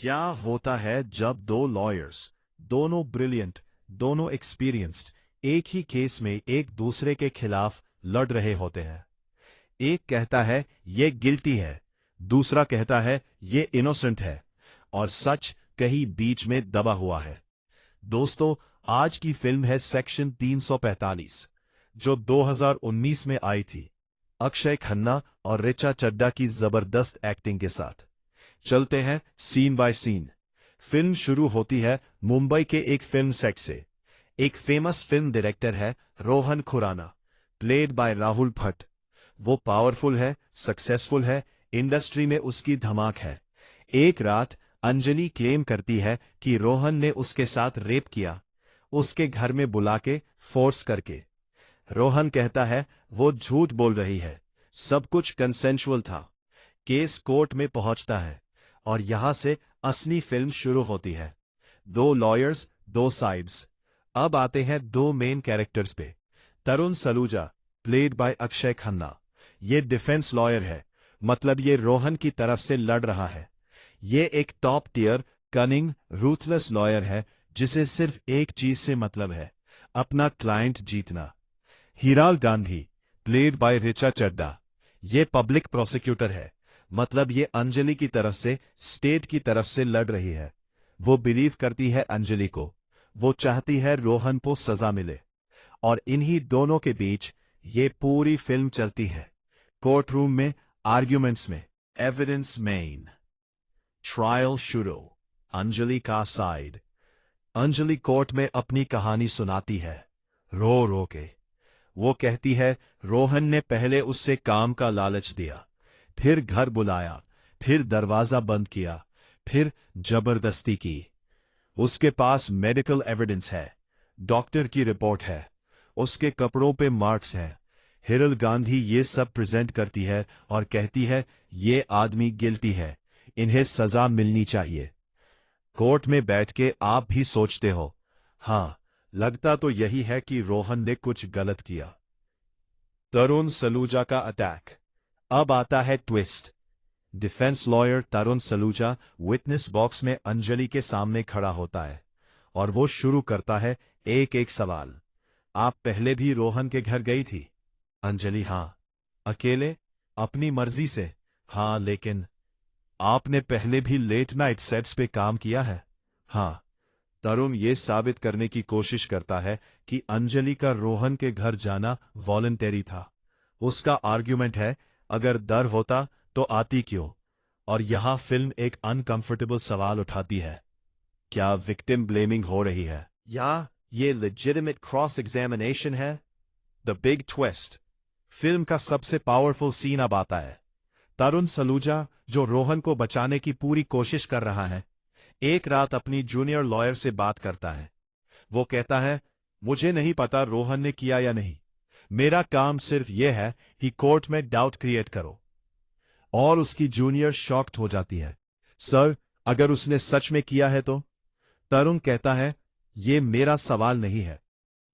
क्या होता है जब दो लॉयर्स, दोनों ब्रिलियंट, दोनों एक्सपीरियंस्ड, एक ही केस में एक दूसरे के खिलाफ लड़ रहे होते हैं। एक कहता है ये गिल्टी है, दूसरा कहता है ये इनोसेंट है, और सच कहीं बीच में दबा हुआ है। दोस्तों, आज की फिल्म है सेक्शन 345, जो 2019 में आई थी, अक्षय खन्ना और ऋचा चड्ढा की जबरदस्त एक्टिंग के साथ। चलते हैं सीन बाय सीन। फिल्म शुरू होती है मुंबई के एक फिल्म सेट से। एक फेमस फिल्म डायरेक्टर है रोहन खुराना, प्लेड बाय राहुल भट्ट। वो पावरफुल है, सक्सेसफुल है, इंडस्ट्री में उसकी धमाक है। एक रात अंजलि क्लेम करती है कि रोहन ने उसके साथ रेप किया, उसके घर में बुला के, फोर्स करके। रोहन कहता है वो झूठ बोल रही है, सब कुछ कंसेंशुअल था। केस कोर्ट में पहुंचता है और यहां से असली फिल्म शुरू होती है। दो लॉयर्स, दो साइड्स। अब आते हैं दो मेन कैरेक्टर्स पे। तरुण सलूजा, प्लेड बाय अक्षय खन्ना, ये डिफेंस लॉयर है, मतलब ये रोहन की तरफ से लड़ रहा है। ये एक top tier, cunning, ruthless lawyer है जिसे सिर्फ एक चीज से मतलब है, अपना क्लाइंट जीतना। हीराल गांधी, प्लेड बाय ऋचा चड्ढा, ये पब्लिक प्रोसिक्यूटर है, मतलब ये अंजलि की तरफ से, स्टेट की तरफ से लड़ रही है। वो बिलीव करती है अंजलि को, वो चाहती है रोहन को सजा मिले। और इन्हीं दोनों के बीच ये पूरी फिल्म चलती है। कोर्ट रूम में, आर्ग्यूमेंट्स में, एविडेंस मेन। ट्रायल शुरू। अंजलि का साइड। अंजलि कोर्ट में अपनी कहानी सुनाती है, रो रो के। वो कहती है रोहन ने पहले उससे काम का लालच दिया, फिर घर बुलाया, फिर दरवाजा बंद किया, फिर जबरदस्ती की। उसके पास मेडिकल एविडेंस है, डॉक्टर की रिपोर्ट है, उसके कपड़ों पे मार्क्स हैं। हिरल गांधी ये सब प्रेजेंट करती है और कहती है ये आदमी गिल्टी है, इन्हें सजा मिलनी चाहिए। कोर्ट में बैठ के आप भी सोचते हो, हाँ, लगता तो यही है कि रोहन ने कुछ गलत किया। तरुण सलूजा का अटैक। अब आता है ट्विस्ट। डिफेंस लॉयर तरुण सलूजा विटनेस बॉक्स में अंजलि के सामने खड़ा होता है और वो शुरू करता है एक एक सवाल। आप पहले भी रोहन के घर गई थी? अंजलि, हाँ। अकेले? अपनी मर्जी से? हाँ, लेकिन आपने पहले भी लेट नाइट सेट्स पे काम किया है? हाँ। तरुण ये साबित करने की कोशिश करता है कि अंजलि का रोहन के घर जाना वॉलंटरी था। उसका आर्ग्यूमेंट है अगर डर होता तो आती क्यों। और यहां फिल्म एक अनकंफर्टेबल सवाल उठाती है, क्या विक्टिम ब्लेमिंग हो रही है या ये लेजिटिमेट क्रॉस एग्जामिनेशन है? The big twist. फिल्म का सबसे पावरफुल सीन अब आता है। तरुण सलूजा, जो रोहन को बचाने की पूरी कोशिश कर रहा है, एक रात अपनी जूनियर लॉयर से बात करता है। वो कहता है मुझे नहीं पता रोहन ने किया या नहीं, मेरा काम सिर्फ यह है कि कोर्ट में डाउट क्रिएट करो। और उसकी जूनियर शॉक्ड हो जाती है, सर, अगर उसने सच में किया है तो? तरुण कहता है ये मेरा सवाल नहीं है,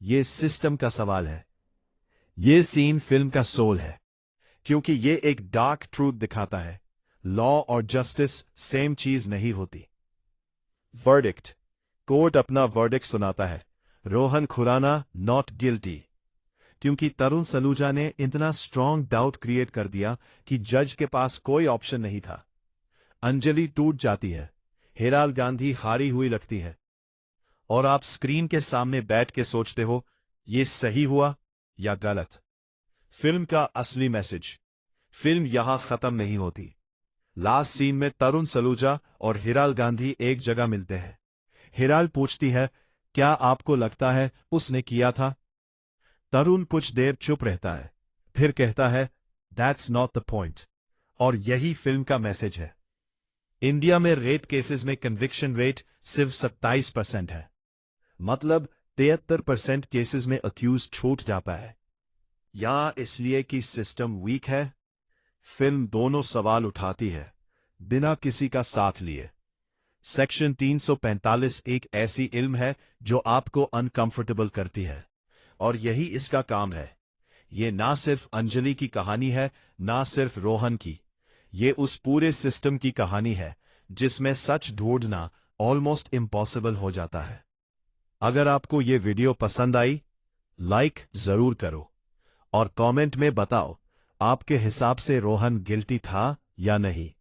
ये सिस्टम का सवाल है। ये सीन फिल्म का सोल है, क्योंकि ये एक डार्क ट्रूथ दिखाता है, लॉ और जस्टिस सेम चीज नहीं होती। वर्डिक्ट। कोर्ट अपना वर्डिक्ट सुनाता है, रोहन खुराना नॉट गिल्टी। क्योंकि तरुण सलूजा ने इतना स्ट्रांग डाउट क्रिएट कर दिया कि जज के पास कोई ऑप्शन नहीं था। अंजलि टूट जाती है, हीराल गांधी हारी हुई लगती है, और आप स्क्रीन के सामने बैठ के सोचते हो ये सही हुआ या गलत। फिल्म का असली मैसेज। फिल्म यहां खत्म नहीं होती। लास्ट सीन में तरुण सलूजा और हीराल गांधी एक जगह मिलते हैं। हीराल पूछती है क्या आपको लगता है उसने किया था? तरुण कुछ देर चुप रहता है, फिर कहता है दैट्स नॉट द पॉइंट। और यही फिल्म का मैसेज है। इंडिया में रेप केसेस में कन्विक्शन रेट सिर्फ 27% है, मतलब 73% केसेस में अक्यूज छूट जाता है। या इसलिए कि सिस्टम वीक है? फिल्म दोनों सवाल उठाती है, बिना किसी का साथ लिए। सेक्शन 345 एक ऐसी इल्म है जो आपको अनकंफर्टेबल करती है, और यही इसका काम है। ये ना सिर्फ अंजलि की कहानी है, ना सिर्फ रोहन की, ये उस पूरे सिस्टम की कहानी है जिसमें सच ढूंढना ऑलमोस्ट इम्पॉसिबल हो जाता है। अगर आपको ये वीडियो पसंद आई, लाइक जरूर करो और कमेंट में बताओ आपके हिसाब से रोहन गिल्टी था या नहीं।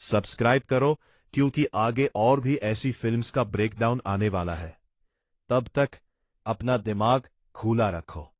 सब्सक्राइब करो क्योंकि आगे और भी ऐसी फिल्म्स का ब्रेकडाउन आने वाला है। तब तक अपना दिमाग खुला रखो।